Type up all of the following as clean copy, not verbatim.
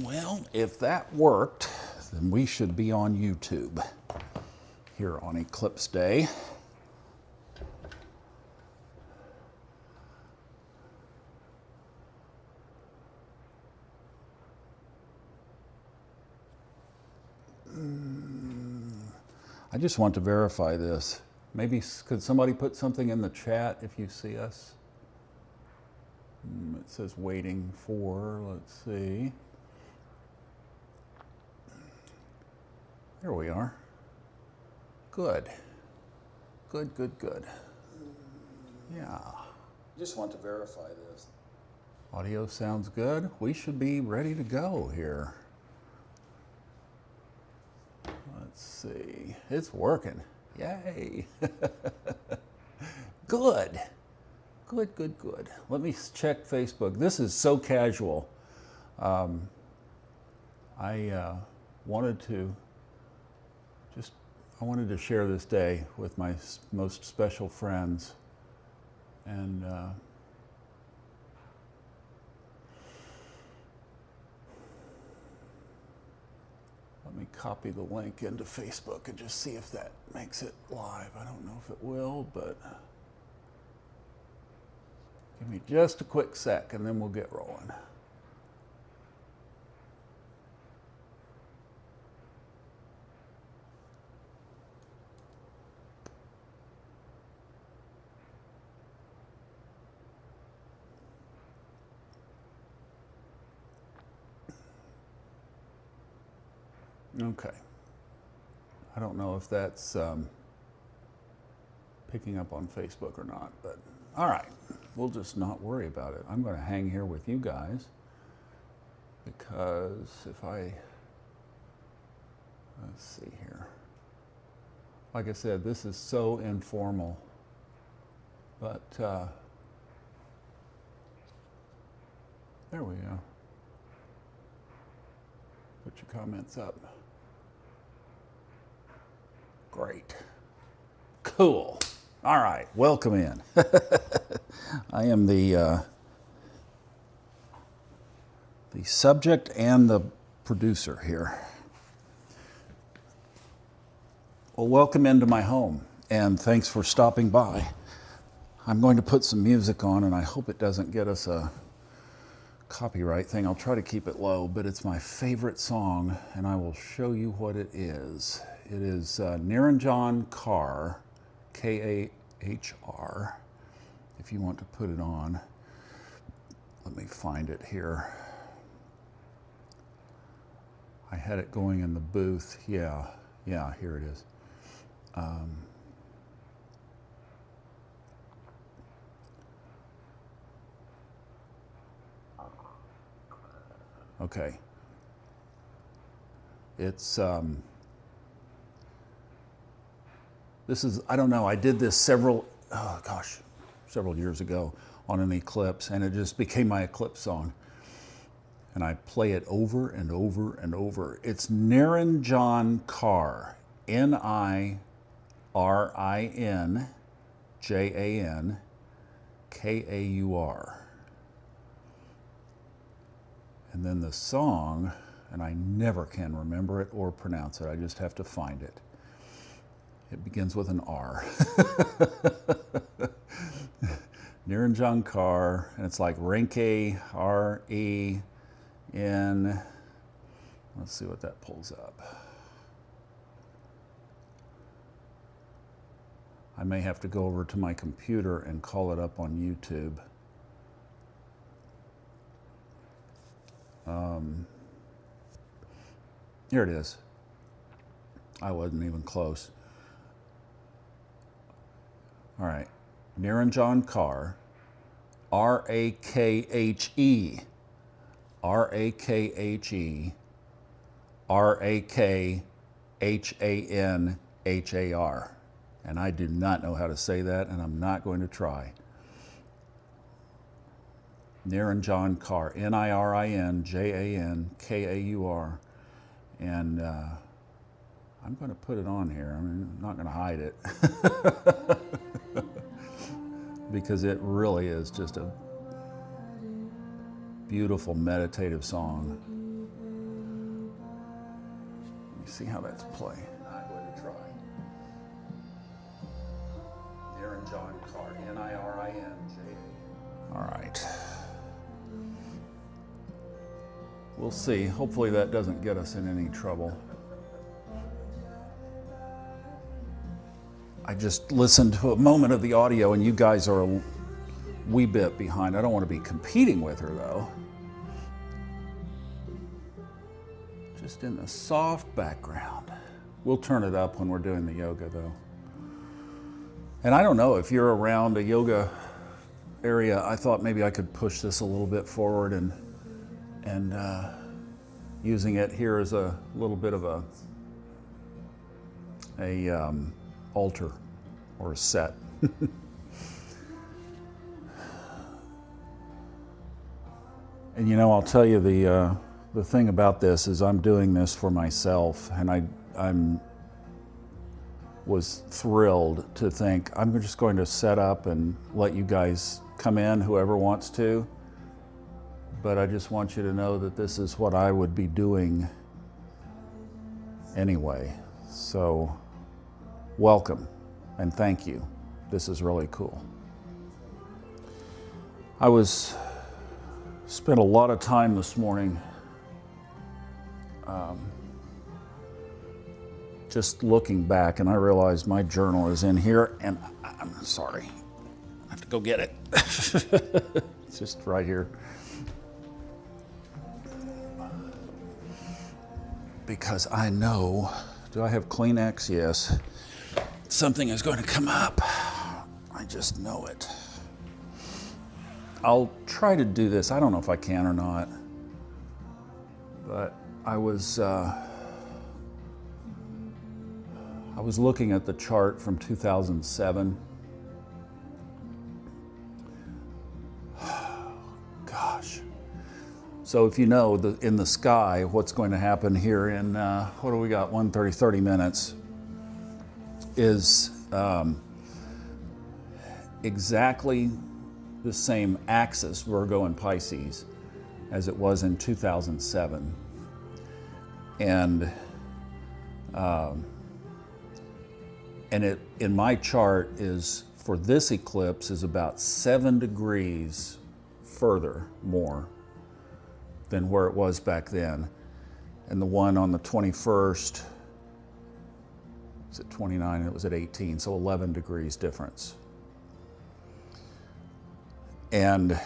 Well, if that worked, then we should be on YouTube here on Eclipse Day. I just want to verify this. Maybe could somebody put something in the chat if you see us? It says waiting for, let's see. There we are. Good. Good, good, good. Yeah. Just want to verify this. Audio sounds good. We should be ready to go here. Let's see. It's working. Yay. Good. Good, good, good. Let me check Facebook. This is so casual. I wanted to share this day with my most special friends, and let me copy the link into Facebook and just see if that makes it live. I don't know if it will, but give me just a quick sec and then we'll get rolling. Okay. I don't know if that's picking up on Facebook or not, but all right. We'll just not worry about it. I'm going to hang here with you guys because let's see here. Like I said, this is so informal, but there we go. Put your comments up. Great. Cool. All right, welcome in. I am the subject and the producer here. Well, welcome into my home, and thanks for stopping by. I'm going to put some music on, and I hope it doesn't get us a copyright thing. I'll try to keep it low, but it's my favorite song, and I will show you what it is. It is Niranjan Kaur, K-A-H-R, if you want to put it on. Let me find it here. I had it going in the booth. Yeah, here it is. Okay. It's, this is, I don't know, I did this several years ago on an eclipse, and it just became my eclipse song. And I play it over and over and over. It's Niranjan Kaur, Niranjankaur. And then the song, and I never can remember it or pronounce it, I just have to find it. It begins with an R. Niranjan Kaur, and it's like Renke, R-E-N. Let's see what that pulls up. I may have to go over to my computer and call it up on YouTube. Here it is. I wasn't even close. All right, Niranjan Kaur, R-A-K-H-E, R-A-K-H-E, R-A-K-H-A-N-H-A-R. And I do not know how to say that, and I'm not going to try. Niranjan Kaur, N-I-R-I-N-J-A-N-K-A-U-R. And I'm going to put it on here. I'm not going to hide it. Because it really is just a beautiful meditative song. me see how that's playing. I'm going to try. Aaron John Carr, N-I-R-I-N-J-A. All right. We'll see. Hopefully that doesn't get us in any trouble. I just listened to a moment of the audio and you guys are a wee bit behind. I don't want to be competing with her though. Just in the soft background. We'll turn it up when we're doing the yoga though. And I don't know if you're around a yoga area, I thought maybe I could push this a little bit forward and using it here as a little bit of a altar or a set. And you know, I'll tell you the thing about this is I'm doing this for myself, and I was thrilled to think I'm just going to set up and let you guys come in, whoever wants to. But I just want you to know that this is what I would be doing anyway. So welcome and thank you. This is really cool. I spent a lot of time this morning just looking back, and I realized my journal is in here, and I'm sorry, I have to go get it. It's just right here. Because I know, do I have Kleenex? Yes. Something is going to come up. I just know it. I'll try to do this. I don't know if I can or not. But I was looking at the chart from 2007. Gosh. So if you know, in the sky, what's going to happen here in, what do we got, 30 minutes, is exactly the same axis, Virgo and Pisces, as it was in 2007. And it, in my chart, is, for this eclipse, is about 7 degrees further more than where it was back then. And the one on the 21st, it's at 29 and it was at 18, so 11 degrees difference. And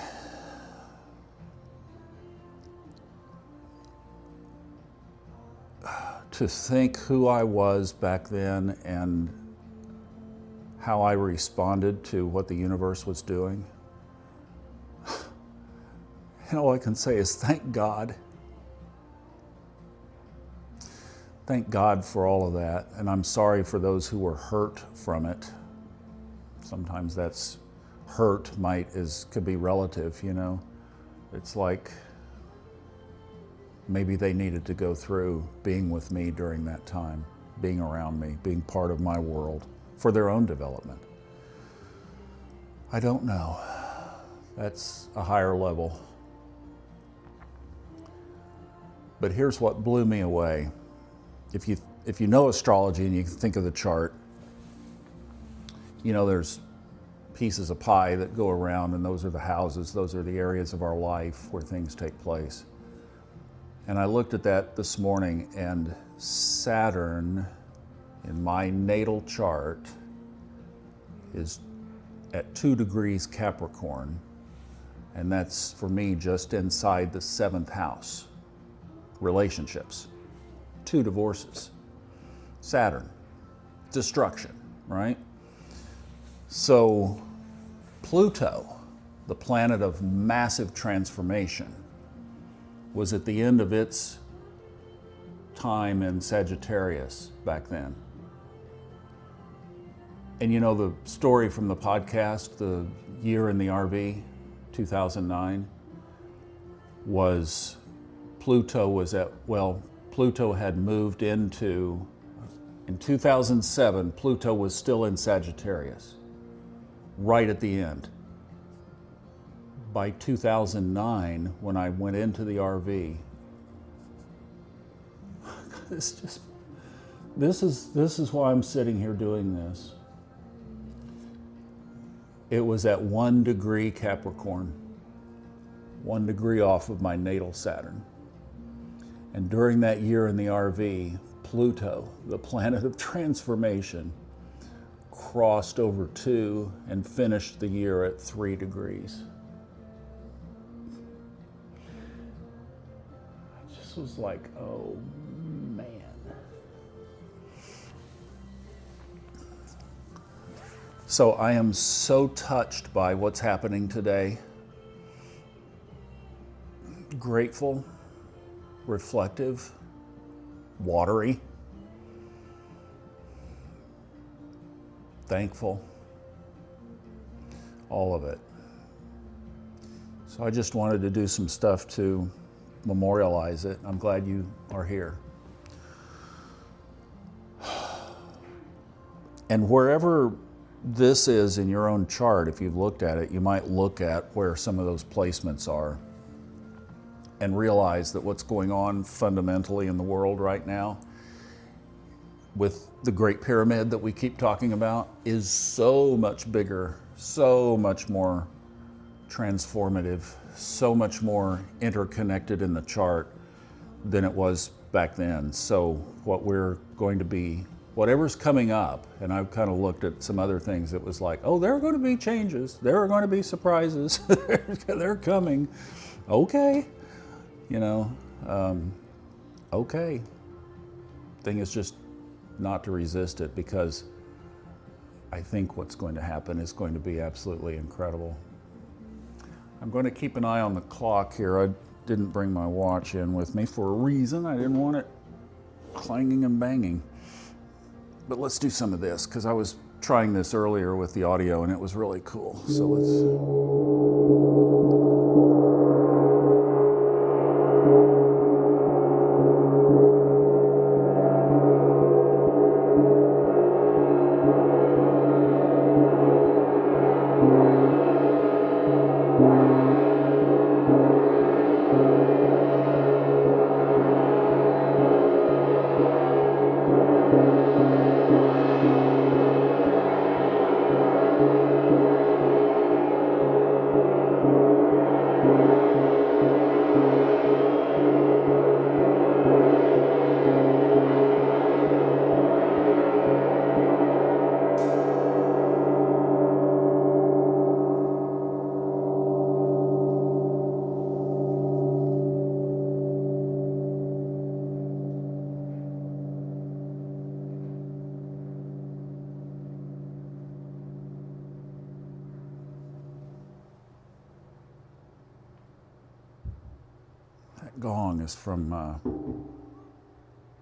to think who I was back then and how I responded to what the universe was doing, and all I can say is thank God. Thank God for all of that. And I'm sorry for those who were hurt from it. Sometimes that's hurt could be relative, you know. It's like maybe they needed to go through being with me during that time, being around me, being part of my world for their own development. I don't know. That's a higher level. But here's what blew me away. If you know astrology and you think of the chart, you know there's pieces of pie that go around, and those are the houses, those are the areas of our life where things take place. And I looked at that this morning, and Saturn in my natal chart is at 2 degrees Capricorn, and that's for me just inside the 7th house. Relationships, 2 divorces, Saturn, destruction, right? So Pluto, the planet of massive transformation, was at the end of its time in Sagittarius back then. And you know the story from the podcast, the year in the RV, 2009, was Pluto had moved into, in 2007, Pluto was still in Sagittarius, right at the end. By 2009, when I went into the RV, it's just, This is why I'm sitting here doing this. It was at 1 degree Capricorn, 1 degree off of my natal Saturn. And during that year in the RV, Pluto, the planet of transformation, crossed over 2 and finished the year at 3 degrees. I just was like, oh man. So I am so touched by what's happening today. Grateful, reflective, watery, thankful, all of it. So I just wanted to do some stuff to memorialize it. I'm glad you are here. And wherever this is in your own chart, if you've looked at it, you might look at where some of those placements are and realize that what's going on fundamentally in the world right now with the Great Pyramid that we keep talking about is so much bigger, so much more transformative, so much more interconnected in the chart than it was back then. So what we're going to be, whatever's coming up, and I've kind of looked at some other things that was like, oh, there are going to be changes, there are going to be surprises, they're coming. Okay, you know, okay. Thing is just not to resist it, because I think what's going to happen is going to be absolutely incredible. I'm going to keep an eye on the clock here. I didn't bring my watch in with me for a reason. I didn't want it clanging and banging. But let's do some of this, because I was trying this earlier with the audio and it was really cool. So let's... Gong is from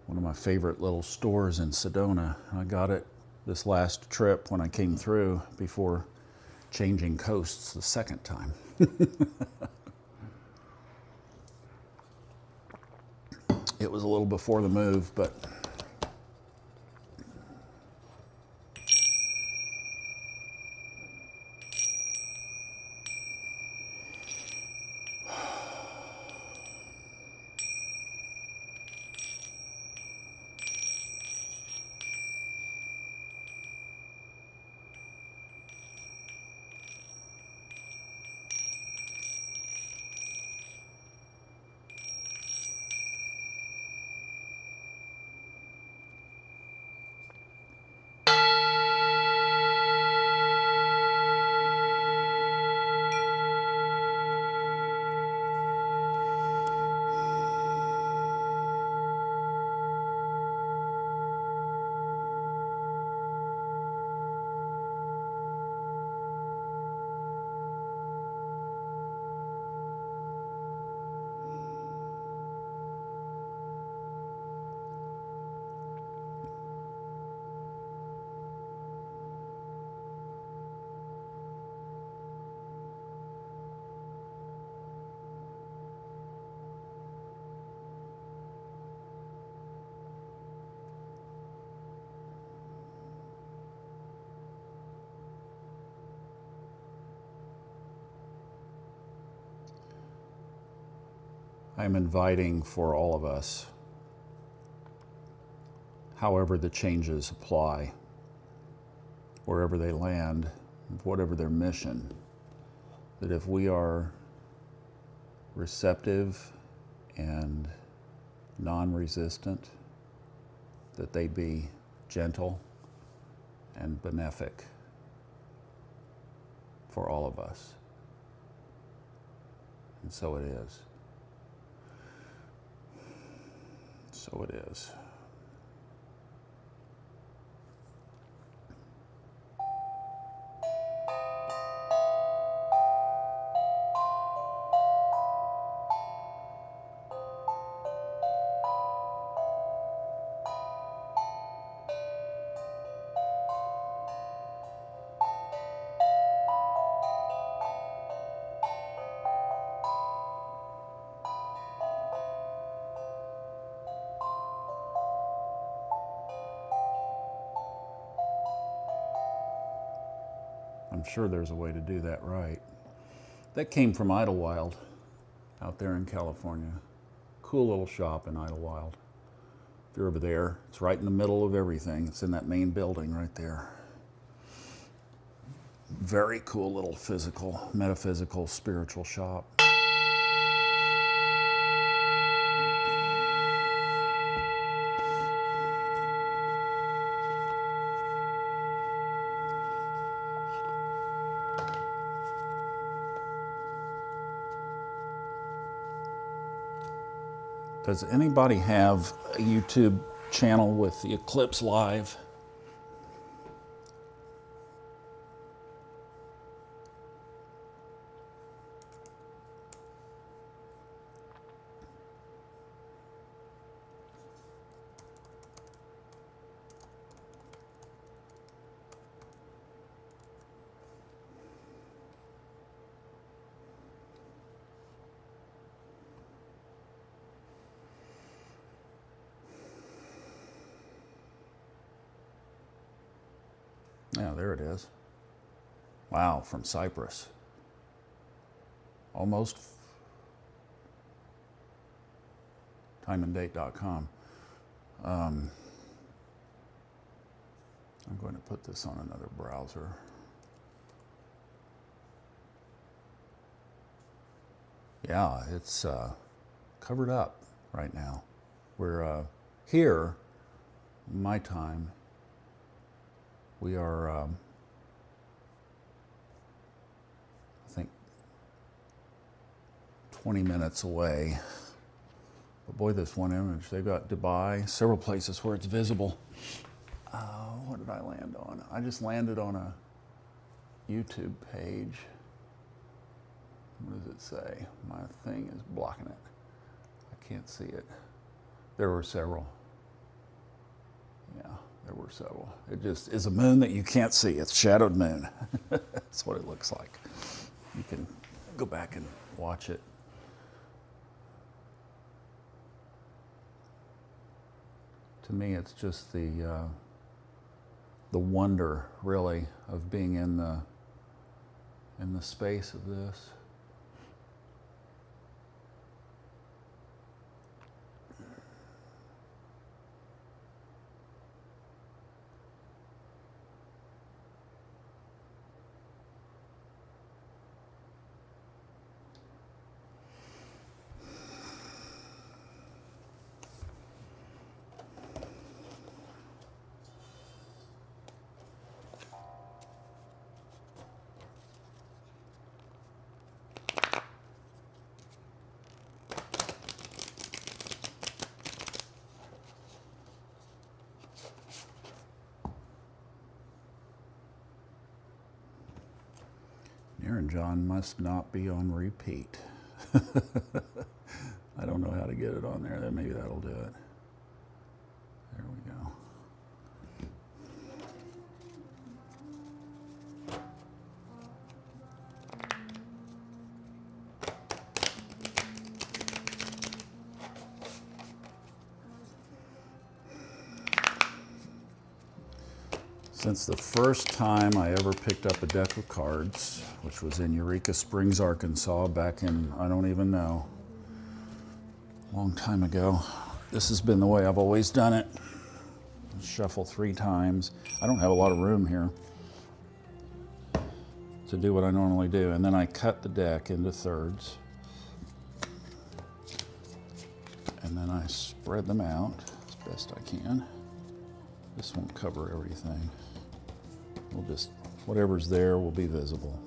one of my favorite little stores in Sedona. I got it this last trip when I came through before changing coasts the second time. It was a little before the move, but I'm inviting for all of us however the changes apply, wherever they land, whatever their mission, that if we are receptive and non-resistant, that they be gentle and benefic for all of us. And so it is. So it is. I'm sure there's a way to do that right. That came from Idlewild out there in California. Cool little shop in Idlewild. If you're over there, it's right in the middle of everything. It's in that main building right there. Very cool little physical, metaphysical, spiritual shop. Does anybody have a YouTube channel with the eclipse live? Yeah, there it is. Wow, from Cyprus. Almost. Timeanddate.com. I'm going to put this on another browser. Yeah, it's covered up right now. We're here, my time. We are, I think, 20 minutes away. But boy, this one image, they've got Dubai, several places where it's visible. What did I land on? I just landed on a YouTube page. What does it say? My thing is blocking it. I can't see it. There were several. Yeah. There were several. It just is a moon that you can't see. It's shadowed moon. That's what it looks like. You can go back and watch it. To me, it's just the wonder, really, of being in the space of this. Aaron John must not be on repeat. I don't know how to get it on there. Maybe that'll do it. There we go. Since the first time I ever picked up a deck of cards, which was in Eureka Springs, Arkansas, back in, I don't even know, a long time ago, this has been the way I've always done it. shuffle 3 times. I don't have a lot of room here to do what I normally do. And then I cut the deck into thirds. And then I spread them out as best I can. This won't cover everything. We'll just, whatever's there will be visible.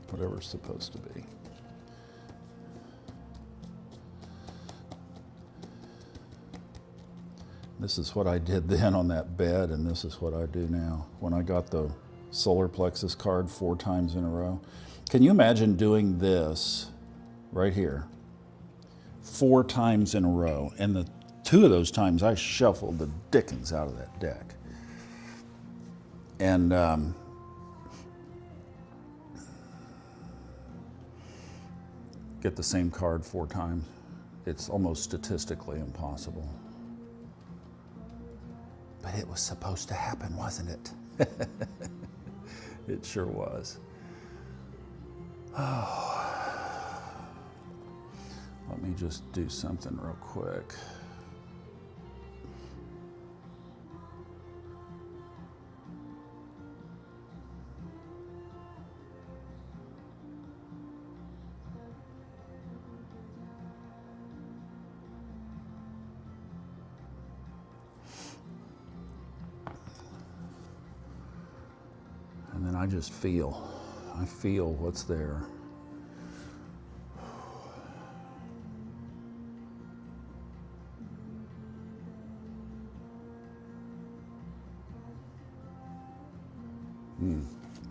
Whatever's supposed to be. This is what I did then on that bed, and this is what I do now. When I got the solar plexus card 4 times in a row. Can you imagine doing this right here 4 times in a row? And the 2 of those times I shuffled the dickens out of that deck. And get the same card 4 times. It's almost statistically impossible. But it was supposed to happen, wasn't it? It sure was. Oh. Let me just do something real quick. And then I just feel, I feel what's there.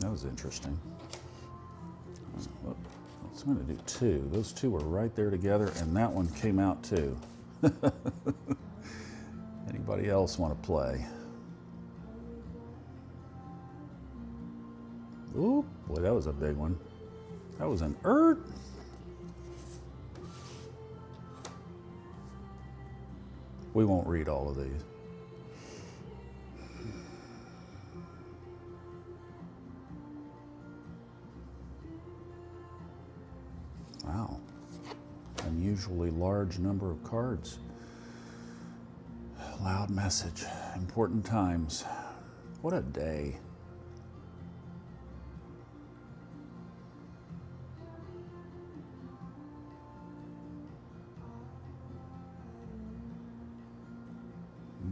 That was interesting. I'm going to do 2. Those 2 were right there together, and that one came out too. Anybody else want to play? Ooh, boy, that was a big one. That was an We won't read all of these. Wow. Unusually large number of cards. Loud message. Important times. What a day.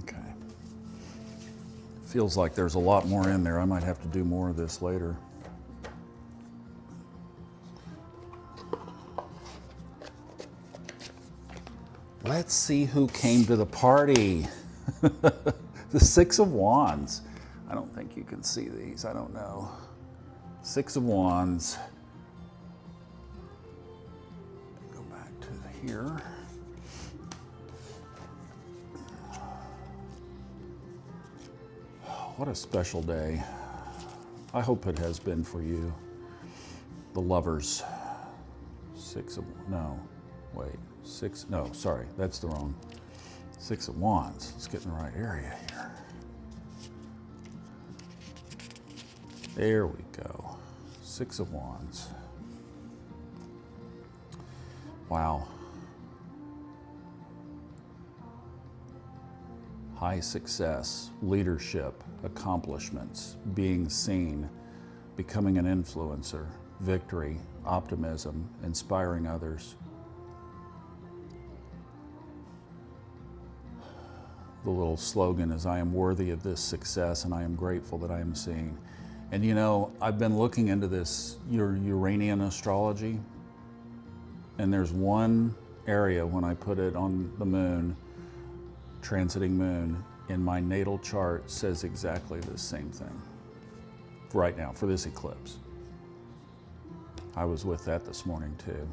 Okay. Feels like there's a lot more in there. I might have to do more of this later. Let's see who came to the party. The 6 of Wands. I don't think you can see these. I don't know. 6 of Wands. Go back to here. What a special day. I hope it has been for you. The Lovers. 6 of, no, wait. 6, no, sorry, that's the wrong. 6 of Wands. Let's get in the right area here. There we go. 6 of Wands. Wow. High success, leadership, accomplishments, being seen, becoming an influencer, victory, optimism, inspiring others. The little slogan is, I am worthy of this success and I am grateful that I am seen. And you know, I've been looking into this, your Uranian astrology, and there's one area when I put it on the moon, transiting moon, in my natal chart says exactly the same thing right now for this eclipse. I was with that this morning too,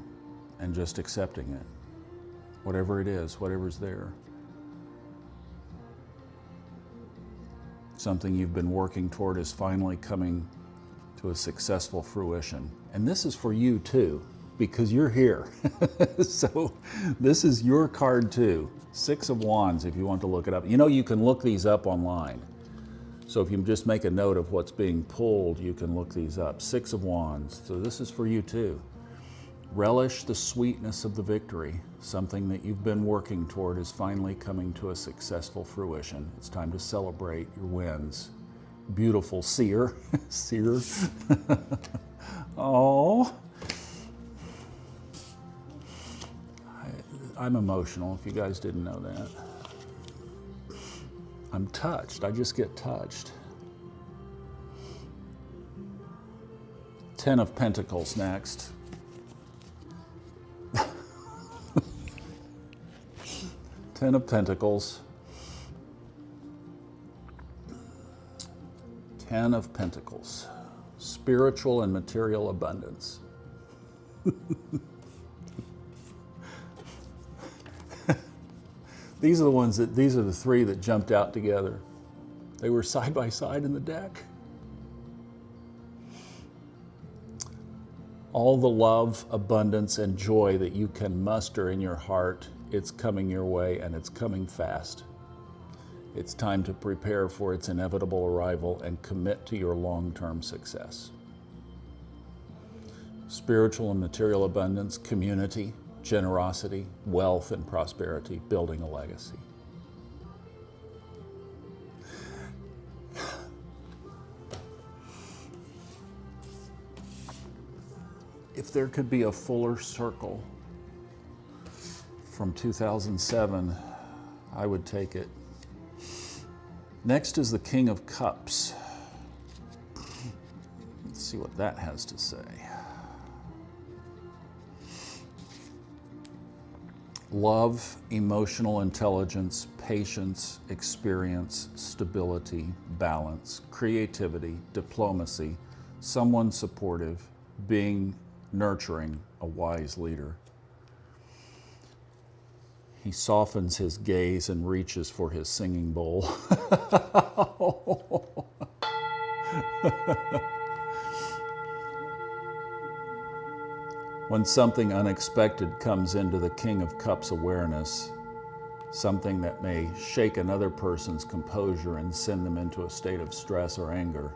and just accepting it. Whatever it is, whatever's there. Something you've been working toward is finally coming to a successful fruition. And this is for you too, because you're here. So this is your card too. 6 of Wands, if you want to look it up. You know, you can look these up online. So if you just make a note of what's being pulled, you can look these up. 6 of Wands. So this is for you too. Relish the sweetness of the victory. Something that you've been working toward is finally coming to a successful fruition. It's time to celebrate your wins. Beautiful seer. Seer. Oh. I'm emotional, if you guys didn't know that. I'm touched. I just get touched. 10 of Pentacles next. 10 of Pentacles. 10 of Pentacles. Spiritual and material abundance. These are the three that jumped out together. They were side by side in the deck. All the love, abundance, and joy that you can muster in your heart, it's coming your way, and it's coming fast. It's time to prepare for its inevitable arrival and commit to your long-term success. Spiritual and material abundance, community, generosity, wealth, and prosperity, building a legacy. If there could be a fuller circle from 2007, I would take it. Next is the King of Cups. Let's see what that has to say. Love, emotional intelligence, patience, experience, stability, balance, creativity, diplomacy, someone supportive, being nurturing, a wise leader. He softens his gaze and reaches for his singing bowl. When something unexpected comes into the King of Cups awareness, something that may shake another person's composure and send them into a state of stress or anger,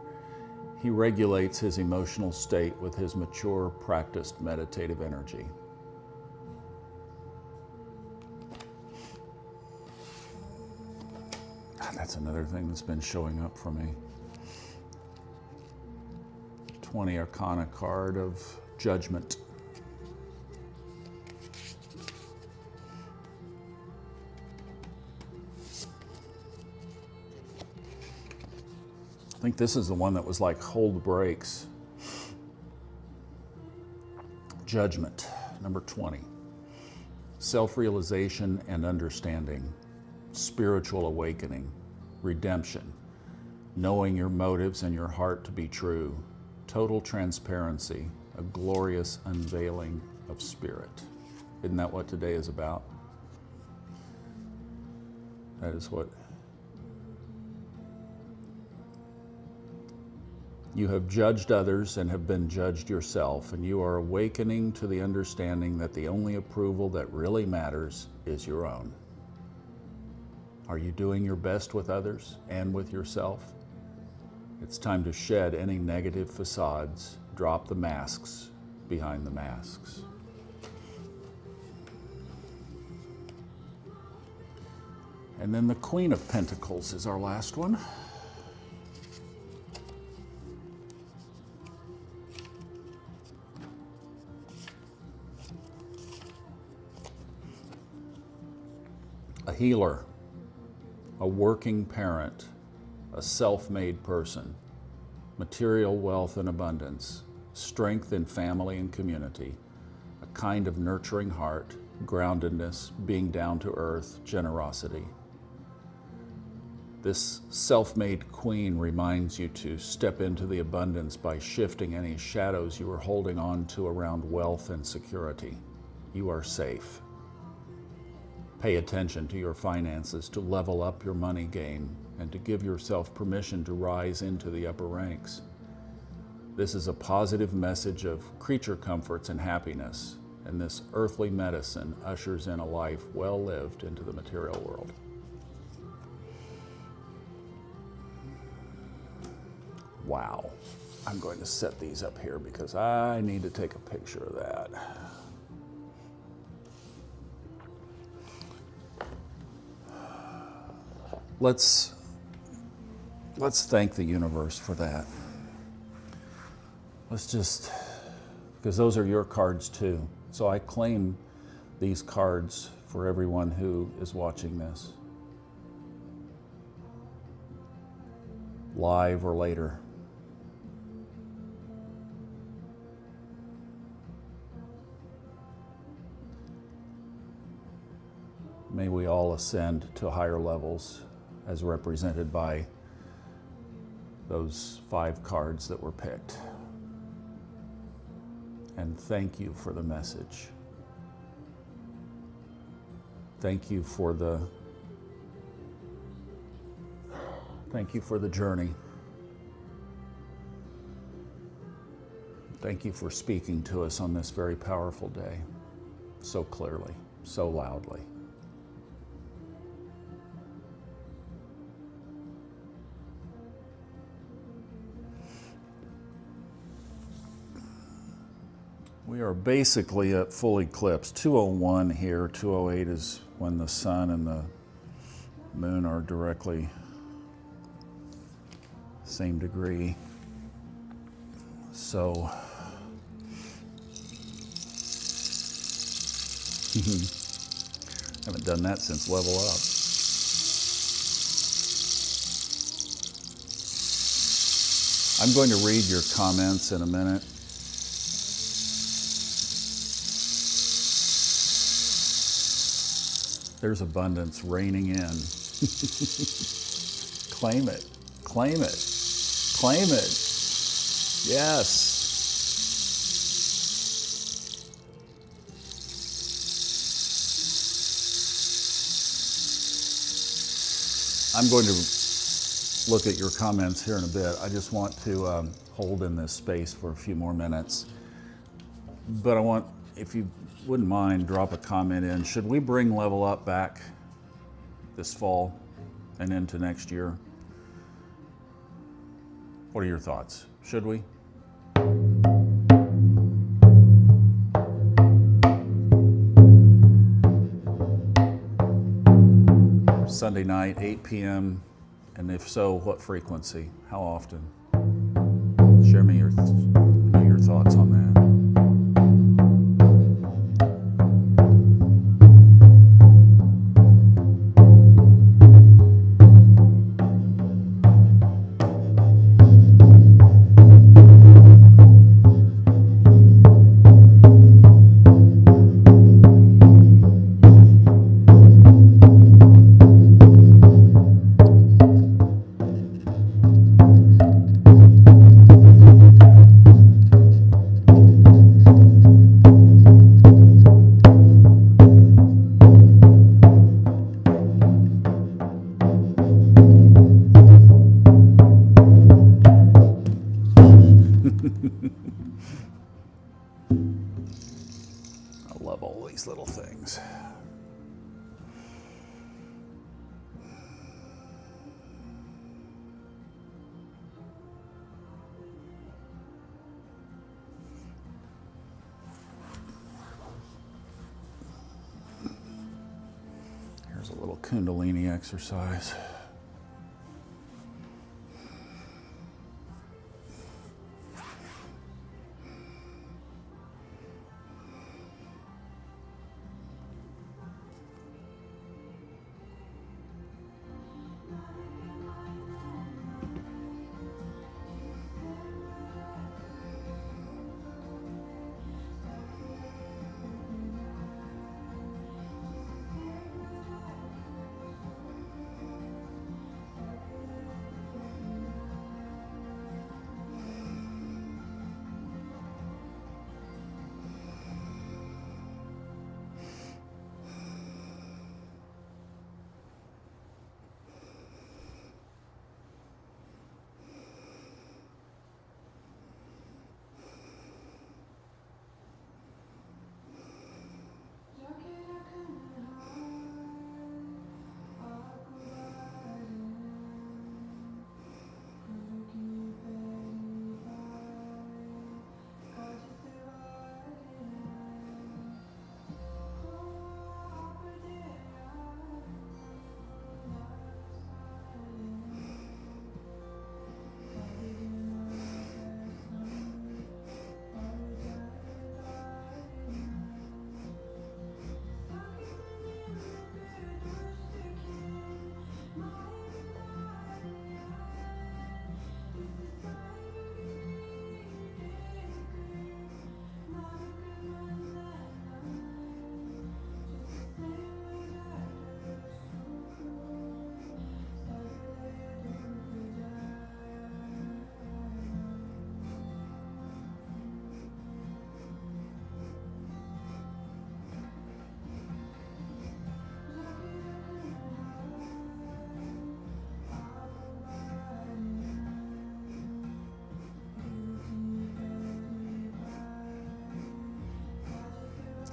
he regulates his emotional state with his mature, practiced meditative energy. That's another thing that's been showing up for me. 20 Arcana card of Judgment. I think this is the one that was like, hold the brakes. Judgment, number 20. Self-realization and understanding. Spiritual awakening. Redemption. Knowing your motives and your heart to be true. Total transparency. A glorious unveiling of spirit. Isn't that what today is about? That is what... You have judged others and have been judged yourself, and you are awakening to the understanding that the only approval that really matters is your own. Are you doing your best with others and with yourself? It's time to shed any negative facades, drop the masks behind the masks. And then the Queen of Pentacles is our last one. A healer, a working parent, a self-made person, material wealth and abundance, strength in family and community, a kind of nurturing heart, groundedness, being down to earth, generosity. This self-made queen reminds you to step into the abundance by shifting any shadows you are holding on to around wealth and security. You are safe. Pay attention to your finances to level up your money game and to give yourself permission to rise into the upper ranks. This is a positive message of creature comforts and happiness, and this earthly medicine ushers in a life well lived into the material world. Wow. I'm going to set these up here because I need to take a picture of that. let's thank the universe for that. Let's just, because those are your cards too. So I claim these cards for everyone who is watching this, live or later. May we all ascend to higher levels as represented by those 5 cards that were picked. And thank you for the message. Thank you for the journey. Thank you for speaking to us on this very powerful day, so clearly, so loudly. We are basically at full eclipse, 201 here. 208 is when the sun and the moon are directly same degree. So haven't done that since Level Up. I'm going to read your comments in a minute. There's abundance raining in. Claim it, claim it, claim it. Yes. I'm going to look at your comments here in a bit. I just want to hold in this space for a few more minutes. But I want, if you wouldn't mind, drop a comment in. Should we bring Level Up back this fall and into next year? What are your thoughts? Should we? Sunday night, 8 p.m. And if so, what frequency? How often? Share me your thoughts on that. I love all these little things. Here's a little Kundalini exercise.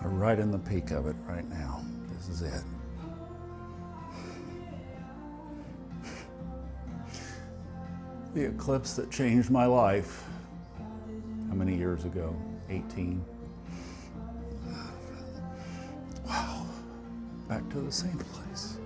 are right in the peak of it right now. This is it. The eclipse that changed my life. How many years ago? 18. Wow. Back to the same place.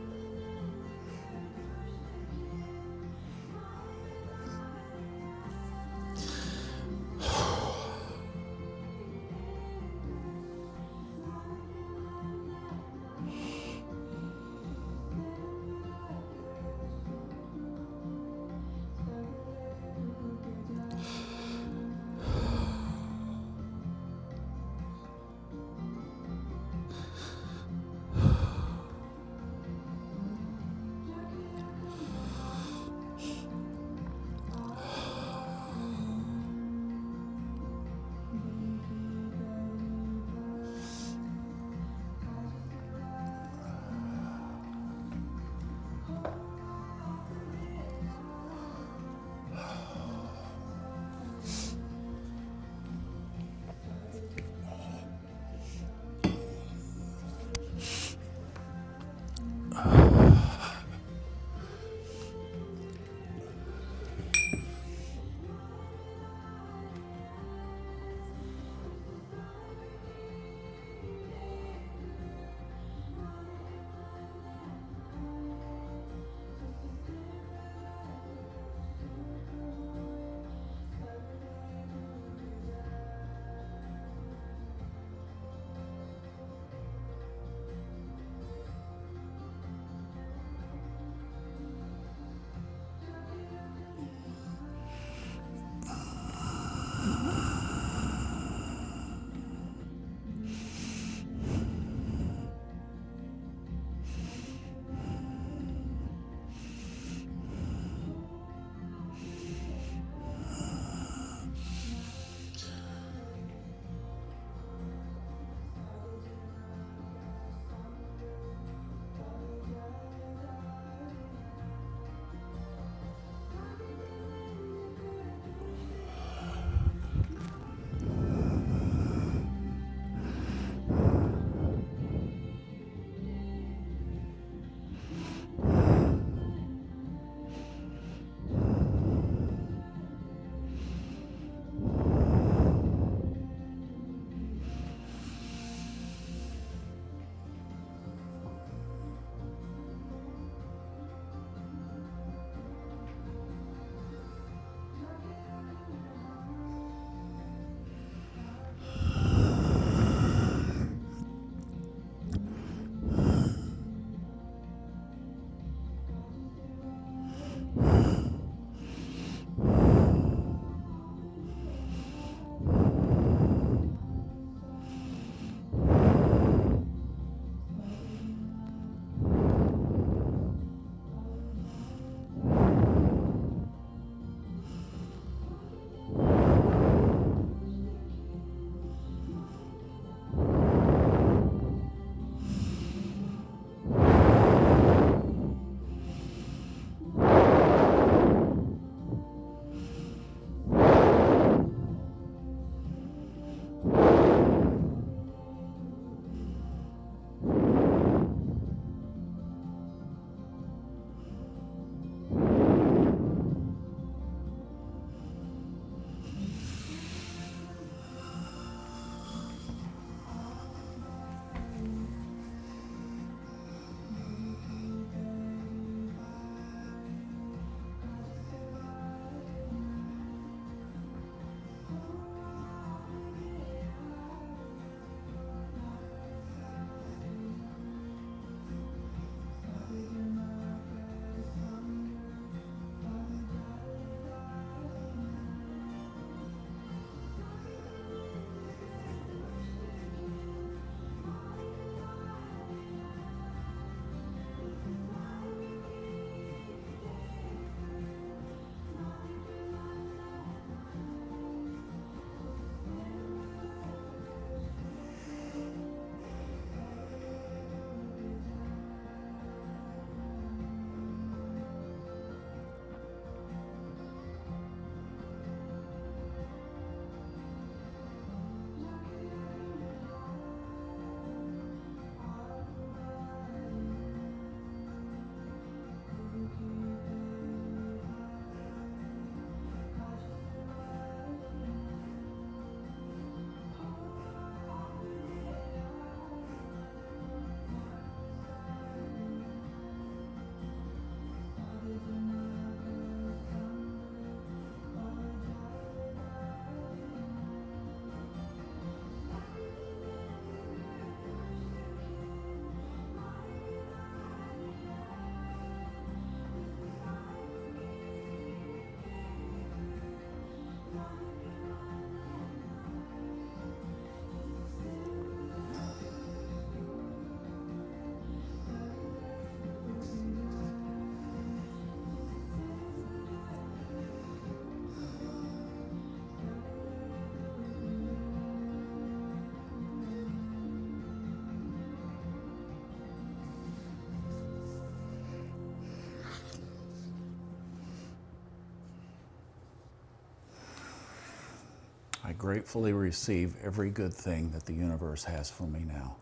I gratefully receive every good thing that the universe has for me now.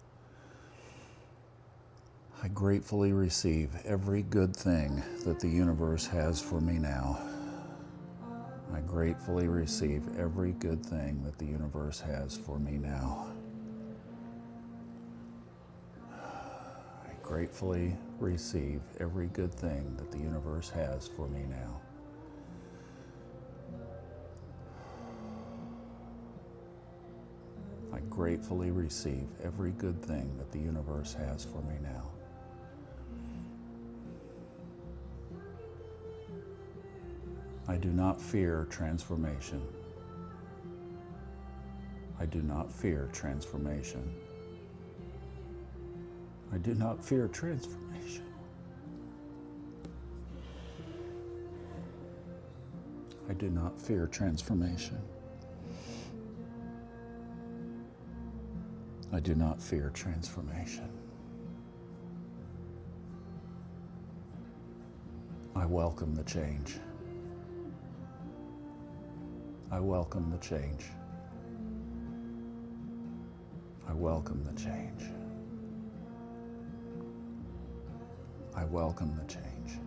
I gratefully receive every good thing that the universe has for me now. I gratefully receive every good thing that the universe has for me now. I gratefully receive every good thing that the universe has for me now. I gratefully receive every good thing that the universe has for me now. I do not fear transformation. I do not fear transformation. I do not fear transformation. I do not fear transformation. I do not fear transformation. I welcome the change. I welcome the change. I welcome the change. I welcome the change.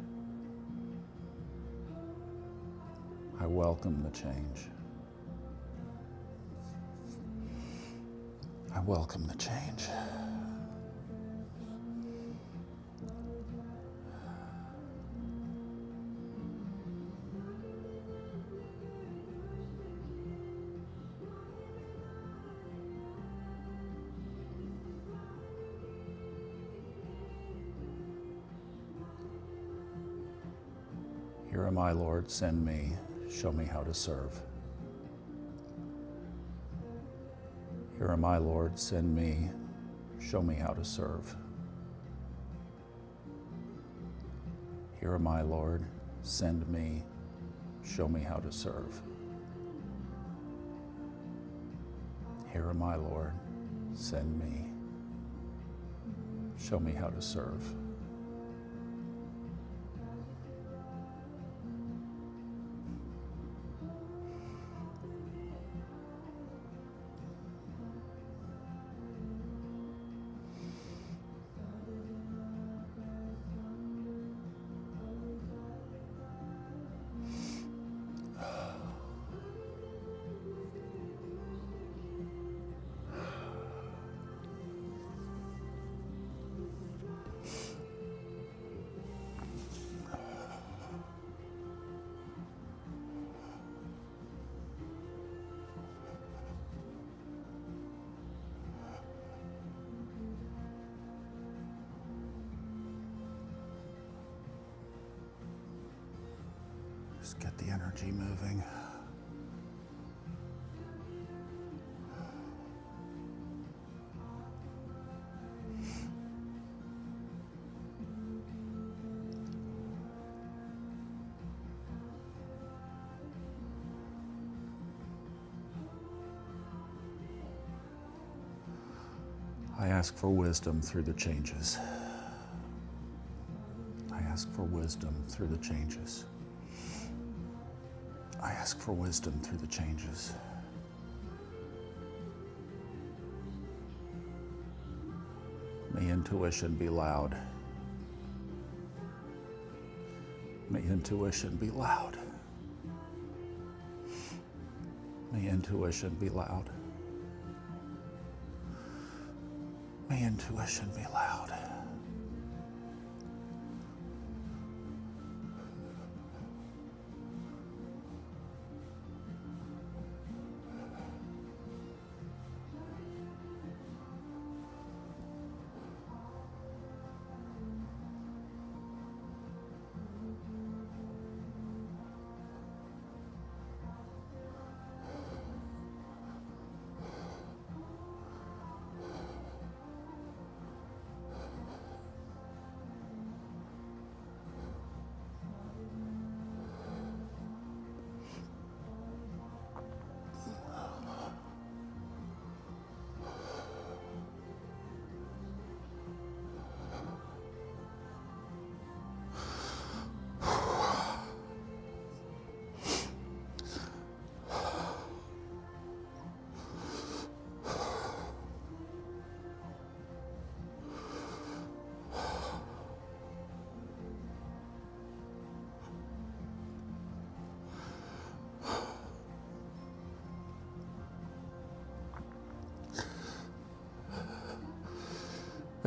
I welcome the change. I welcome the change. Here am I, Lord, send me, show me how to serve. Here am I, Lord, send me, show me how to serve. Here am I, Lord, send me, show me how to serve. Here am I, Lord, send me, show me how to serve. Just get the energy moving. I ask for wisdom through the changes. I ask for wisdom through the changes. I ask for wisdom through the changes. May intuition be loud. May intuition be loud. May intuition be loud. May intuition be loud.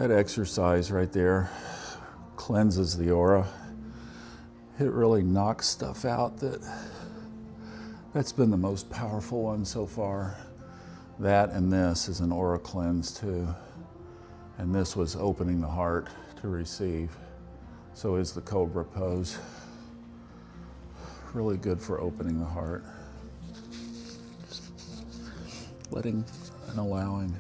That exercise right there cleanses the aura. It really knocks stuff out that's been the most powerful one so far. That and this is an aura cleanse too. And this was opening the heart to receive. So is the cobra pose. Really good for opening the heart. Just letting and allowing.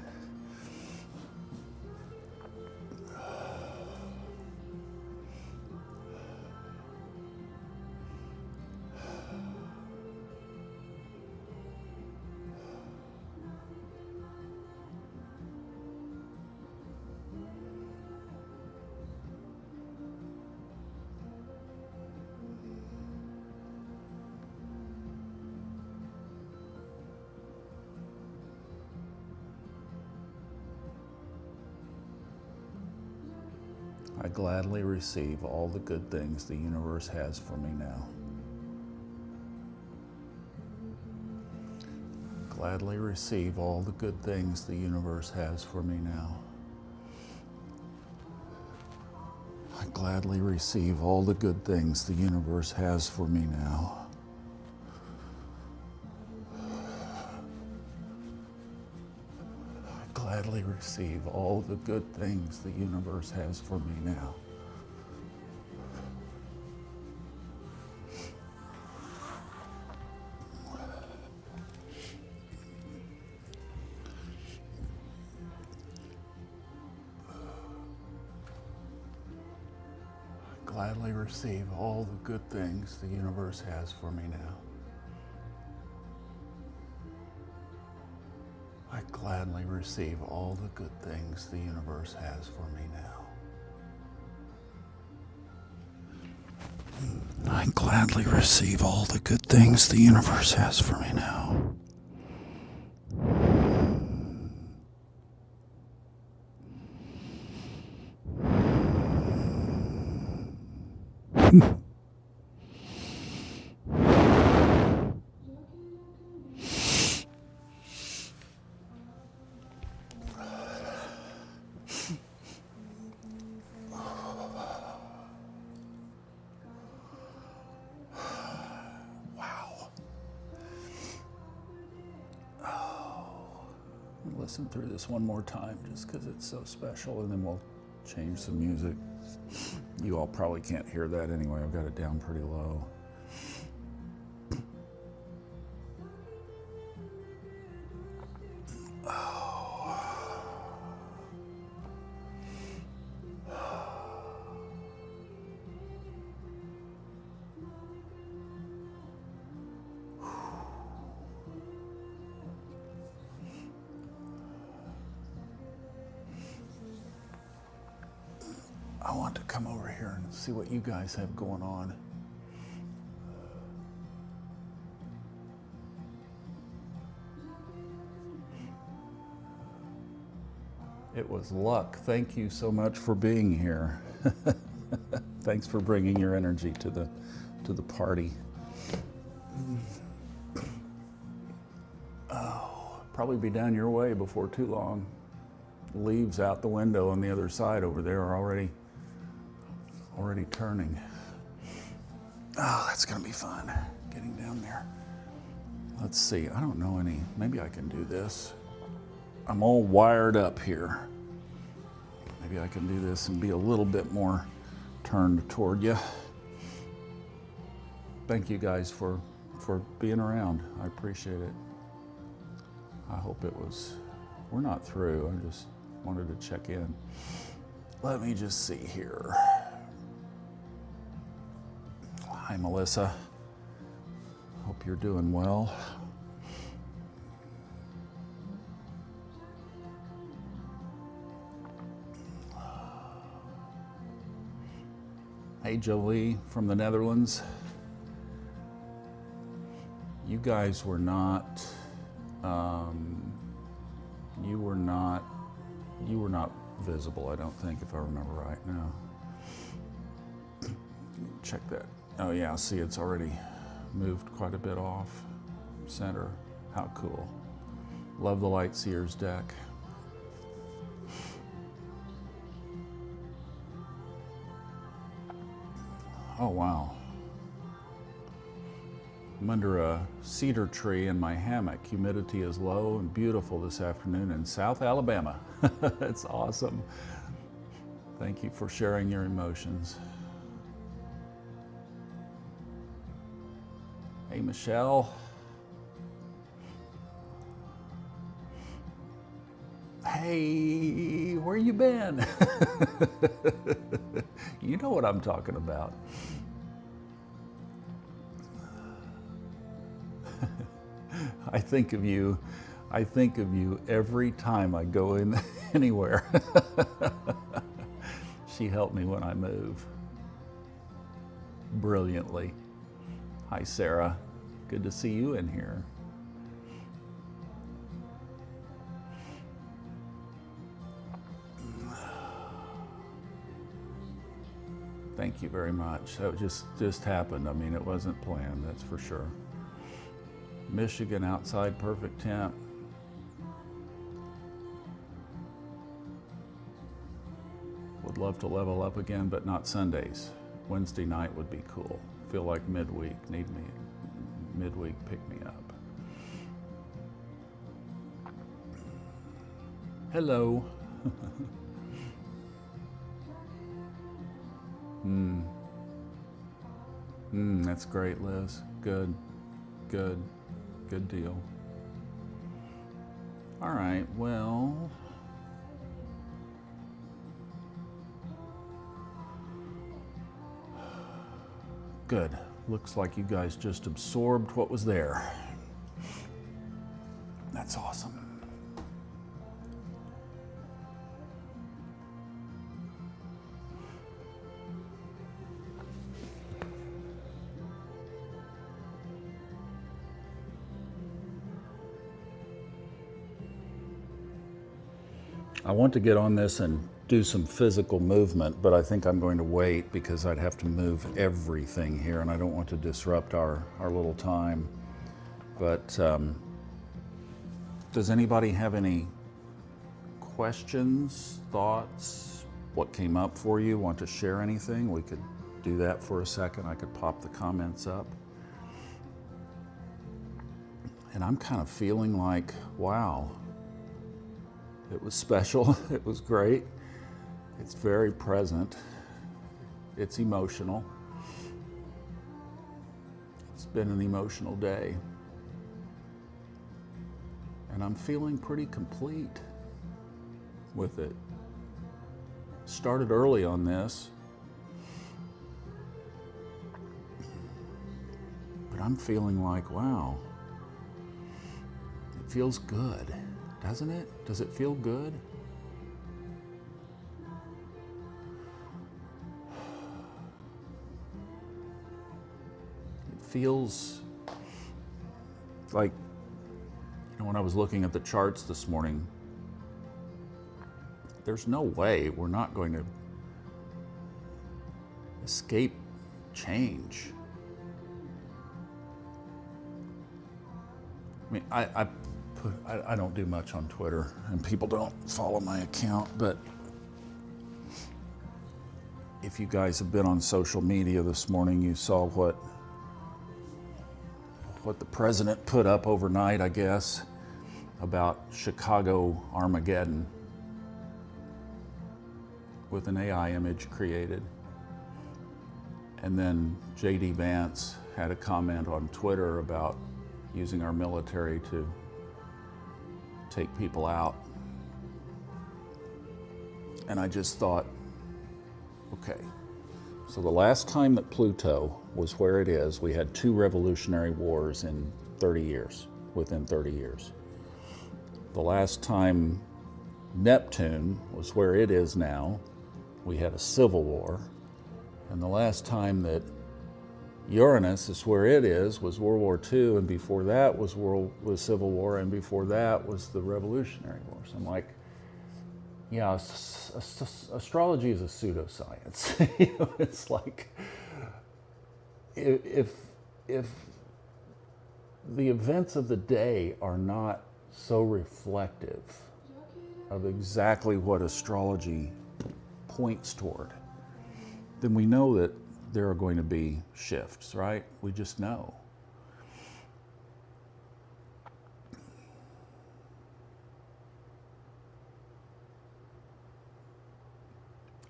I gladly receive all the good things the universe has for me now. Gladly receive all the good things the universe has for me now. I gladly receive all the good things the universe has for me now. Gladly receive all the good things the universe has for me now. Gladly receive all the good things the universe has for me now. I gladly receive all the good things the universe has for me now. I gladly receive all the good things the universe has for me now. Listen through this one more time just because it's so special, and then we'll change some music. You all probably can't hear that anyway. I've got it down pretty low. I want to come over here and see what you guys have going on. It was luck. Thank you so much for being here. Thanks for bringing your energy to the party. Oh, probably be down your way before too long. Leaves out the window on the other side over there are already turning. Oh, that's gonna be fun, getting down there. Let's see, I don't know any, maybe I can do this. I'm all wired up here. Maybe I can do this and be a little bit more turned toward you. Thank you guys for being around. I appreciate it. I hope it was, we're not through, I just wanted to check in. Let me just see here. Hi, Melissa. Hope you're doing well. Hey, Jolie from the Netherlands. You guys were not, you were not visible, I don't think, if I remember right now. Check that. Oh yeah, see, it's already moved quite a bit off center. How cool. Love the Light Seers deck. Oh, wow. I'm under a cedar tree in my hammock. Humidity is low and beautiful this afternoon in South Alabama. It's awesome. Thank you for sharing your emotions. Hey, Michelle. Hey, where you been? You know what I'm talking about. I think of you every time I go in anywhere. She helped me when I move brilliantly. Hi, Sarah. Good to see you in here. Thank you very much. That just happened. I mean, it wasn't planned, that's for sure. Michigan outside, perfect temp. Would love to level up again, but not Sundays. Wednesday night would be cool. Feel like midweek, need me, midweek pick me up. Hello. That's great, Liz. Good deal. All right, well, good. Looks like you guys just absorbed what was there. That's awesome. I want to get on this and do some physical movement, but I think I'm going to wait because I'd have to move everything here and I don't want to disrupt our little time. But does anybody have any questions, thoughts, what came up for you? Want to share anything? We could do that for a second. I could pop the comments up. And I'm kind of feeling like, wow, it was special. It was great. It's very present. It's emotional. It's been an emotional day. And I'm feeling pretty complete with it. Started early on this, but I'm feeling like, wow, it feels good, doesn't it? Does it feel good? It feels like, when I was looking at the charts this morning, there's no way we're not going to escape change. I mean, I don't do much on Twitter, and people don't follow my account, but if you guys have been on social media this morning, you saw what the president put up overnight, I guess, about Chicago Armageddon with an AI image created. And then J.D. Vance had a comment on Twitter about using our military to take people out. And I just thought, okay, so the last time that Pluto was where it is, we had 2 revolutionary wars in 30 years, within 30 years. The last time Neptune was where it is now, we had a civil war. And the last time that Uranus is where it is was World War II, and before that was Civil War, and before that was the Revolutionary War. So I'm like, yeah, astrology is a pseudoscience. It's like, if the events of the day are not so reflective of exactly what astrology points toward, then we know that there are going to be shifts, right? We just know.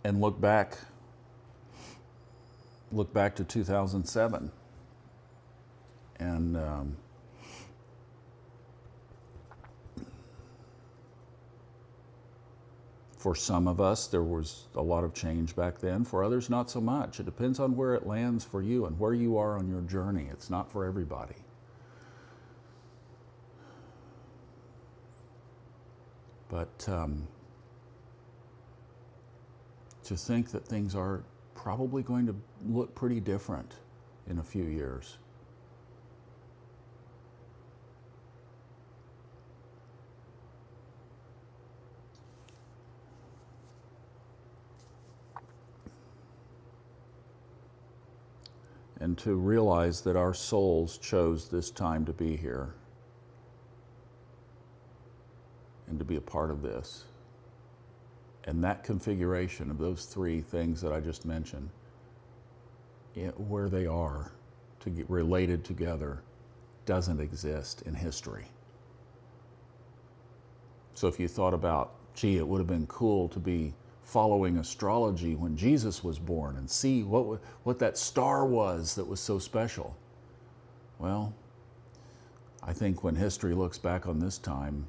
And look back to 2007, and for some of us, there was a lot of change back then. For others, not so much. It depends on where it lands for you and where you are on your journey. It's not for everybody. But to think that things are probably going to look pretty different in a few years. And to realize that our souls chose this time to be here and to be a part of this. And that configuration of those three things that I just mentioned, where they are to get related together, doesn't exist in history. So if you thought about, gee, it would have been cool to be following astrology when Jesus was born and see what that star was that was so special. Well, I think when history looks back on this time,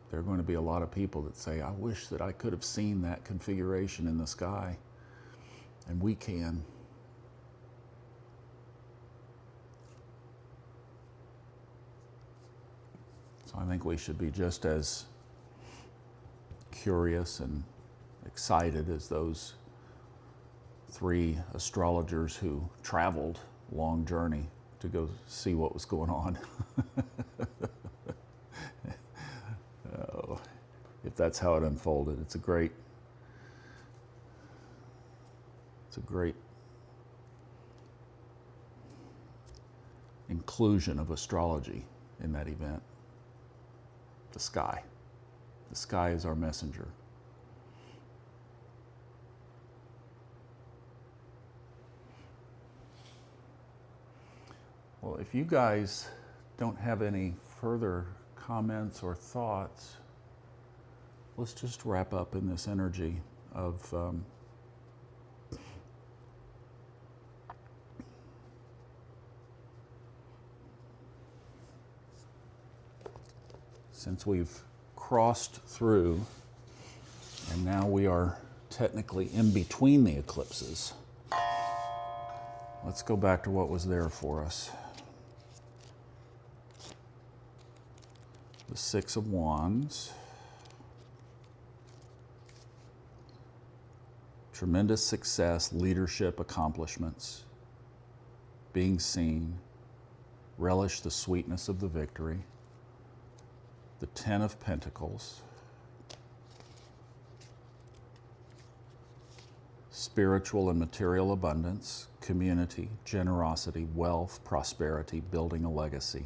there are going to be a lot of people that say, I wish that I could have seen that configuration in the sky. And we can. So I think we should be just as curious and excited as those three astrologers who traveled a long journey to go see what was going on. Oh, if that's how it unfolded, it's a great inclusion of astrology in that event. The sky. The sky is our messenger. Well, if you guys don't have any further comments or thoughts, let's just wrap up in this energy of since we've crossed through and now we are technically in between the eclipses, let's go back to what was there for us. The Six of Wands. Tremendous success, leadership, accomplishments, being seen, relish the sweetness of the victory. The Ten of Pentacles. Spiritual and material abundance, community, generosity, wealth, prosperity, building a legacy.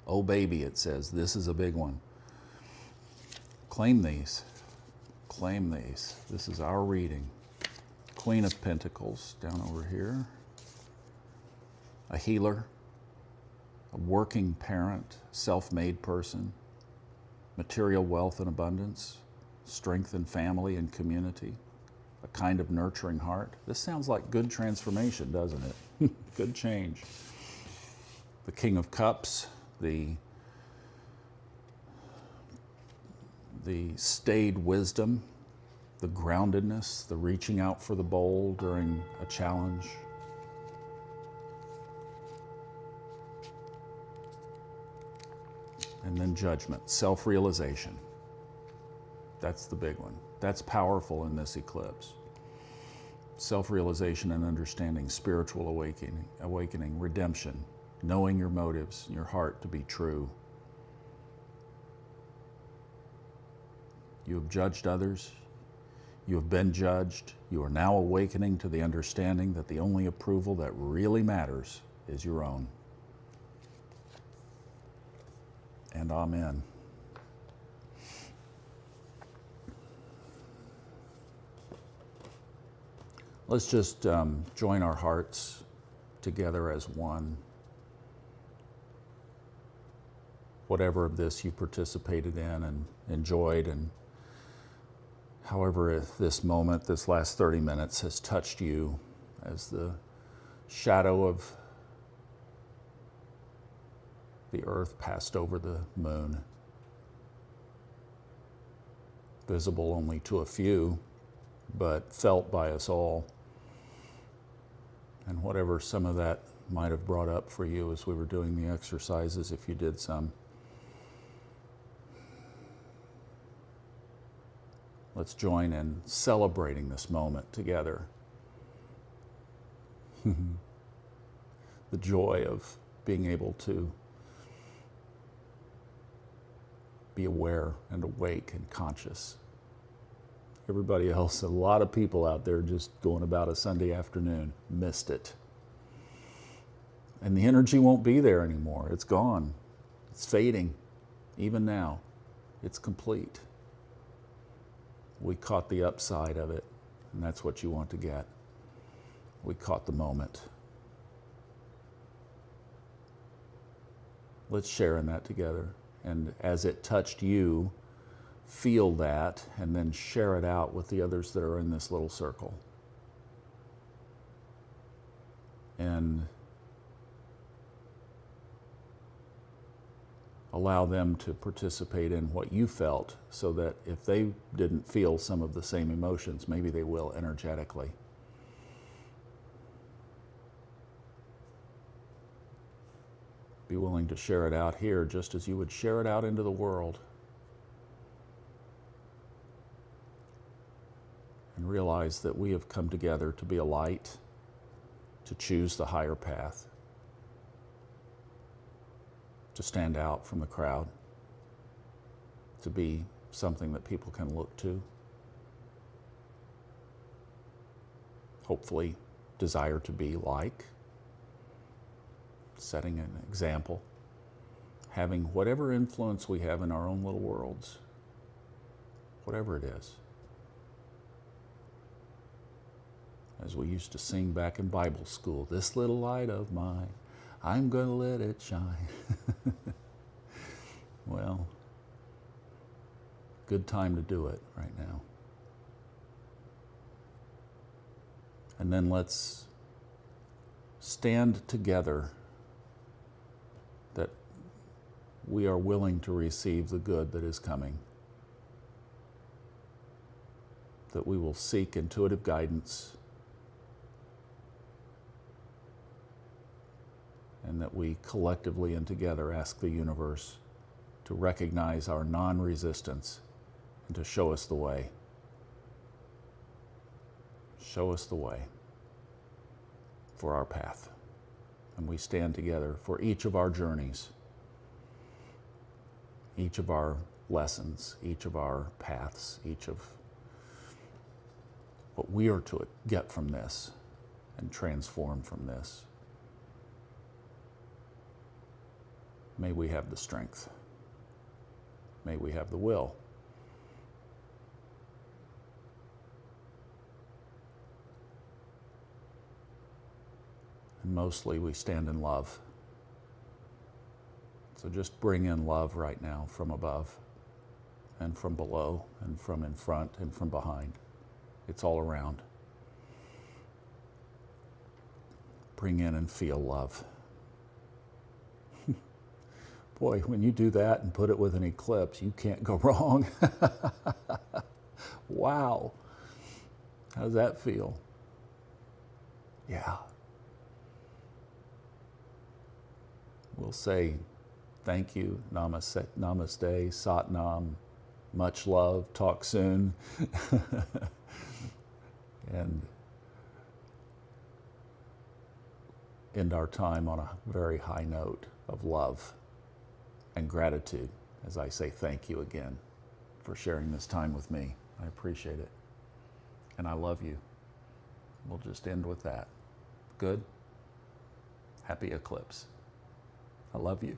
Oh baby, it says, this is a big one. Claim these. Claim these. This is our reading. Queen of Pentacles, down over here. A healer, a working parent, self-made person, material wealth and abundance, strength in family and community, a kind of nurturing heart. This sounds like good transformation, doesn't it? Good change. The King of Cups, the staid wisdom, the groundedness, the reaching out for the bowl during a challenge. And then Judgment, self-realization. That's the big one. That's powerful in this eclipse. Self-realization and understanding, spiritual awakening, redemption, knowing your motives, your heart to be true. You have judged others. You have been judged. You are now awakening to the understanding that the only approval that really matters is your own. And amen. Let's just join our hearts together as one. Whatever of this you participated in and enjoyed, and however this moment, this last 30 minutes has touched you as the shadow of the earth passed over the moon, visible only to a few, but felt by us all. And whatever some of that might have brought up for you as we were doing the exercises, if you did some, let's join in celebrating this moment together. The joy of being able to be aware and awake and conscious. Everybody else, a lot of people out there just going about a Sunday afternoon, missed it. And the energy won't be there anymore. It's gone. It's fading. Even now, it's complete. We caught the upside of it, and that's what you want to get. We caught the moment. Let's share in that together. And as it touched you, feel that and then share it out with the others that are in this little circle. And allow them to participate in what you felt, so that if they didn't feel some of the same emotions, maybe they will energetically. Be willing to share it out here just as you would share it out into the world. And realize that we have come together to be a light, to choose the higher path, to stand out from the crowd, to be something that people can look to, hopefully desire to be like, setting an example, having whatever influence we have in our own little worlds, whatever it is. As we used to sing back in Bible school, this little light of mine, I'm going to let it shine. Well, good time to do it right now. And then let's stand together that we are willing to receive the good that is coming, that we will seek intuitive guidance, and that we collectively and together ask the universe to recognize our non-resistance and to show us the way. Show us the way for our path. And we stand together for each of our journeys, each of our lessons, each of our paths, each of what we are to get from this and transform from this. May we have the strength. May we have the will. And mostly we stand in love. So just bring in love right now from above and from below and from in front and from behind. It's all around. Bring in and feel love. Boy, when you do that and put it with an eclipse, you can't go wrong. Wow. How does that feel? Yeah. We'll say thank you, namaste, satnam, much love, talk soon. And end our time on a very high note of love and gratitude as I say thank you again for sharing this time with me. I appreciate it. And I love you. We'll just end with that. Good? Happy eclipse. I love you.